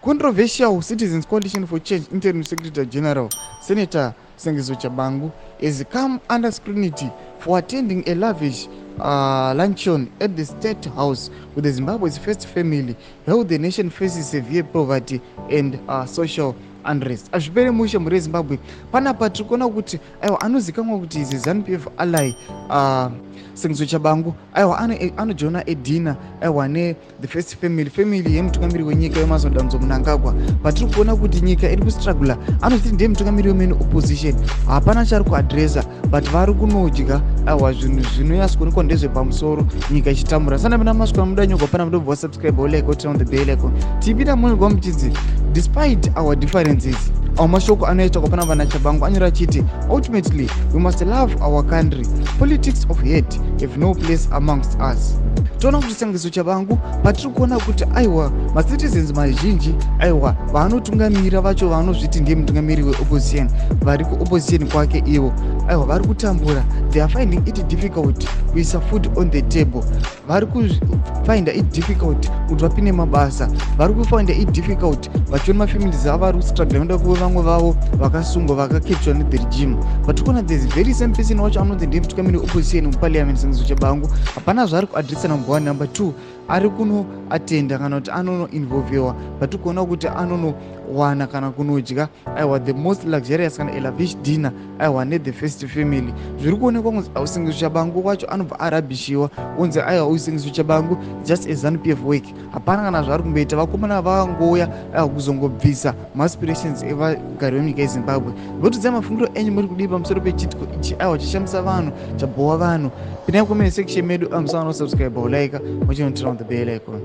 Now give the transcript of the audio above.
Controversial Citizens Coalition for Change Interim Secretary General Senator Sengizo Chabangu has come under scrutiny for attending a lavish luncheon at the State House with the Zimbabwe's first family, how the nation faces severe poverty and social unrest. Azvipere mushe muri Zimbabwe panapa tiri kuona kuti aiwa anozikamwa kuti izi ZANU-PF ally Sengizo Chabangu aiwa anojoina edhina aiwa the first family yemutungamiri wenyika yemazodanzo Mnangagwa. Patiri kuona kuti nyika iri kustrugula, anoti ndiye mutungamiri wemene opposition, hapana chari kuadresa, but vari kunodya aiwa zvinhu zvinoyasikuonekwa ndezvepamusoro, nyika ichitamura. Sana mina maswera muda nyogwa pana mudobva subscribe like turn on the bell icon. Tipita munogwa muchidzi despite our differences, mashoko anoita kupana vana Chabangu anyora chiti ultimately we must love our country, politics of hate have no place amongst us. Toona kuti Sengizo Chabangu patiri kuona kuti aiwa macitizens mazhinji aiwa vanotungamira vacho vanozviti ndiye mutungamiri weopposition, vari kuopposition kwake ivo aiwa vari kutambura, they are finding it difficult kuisa food on the table, vari kufind it difficult kuti vapine mabasa, vari kufind it difficult vachiona mafamilies avo vari kustruggle noda kuve vamwe vavo vakasungwa vakakepchwa nethe regime. But kuna there's very same person wacho anonzi ndiye mutungamiri weopposition muparliament Sengizo Chabangu, hapana zvaari kuadresa number 1. Number 2, ari kunoatenda kana kuti anonoinvolvewa, patiri kuona kuti anonowana kana kunodya aiwa the most luxurious kana elavish dinner aiwa nethe first family. Zviri kuonekwa kunzi Sengizo Chabangu wacho anobva arabishiwa unzi aiwa uyu Sengizo Chabangu just a ZANU-PF work, hapana kana zvaari kumboita. Vakomana vangouya aiwa kuzongobvisa maaspirations evagari venyika yeZimbabwe. Votidzai mafungiro enyu muri kudii pamusoro pechitiko ichi aiwa chishamisa vanhu, chabhowa vanhu. Pinai comment section medu, subscribe or like, turn on the bell icon.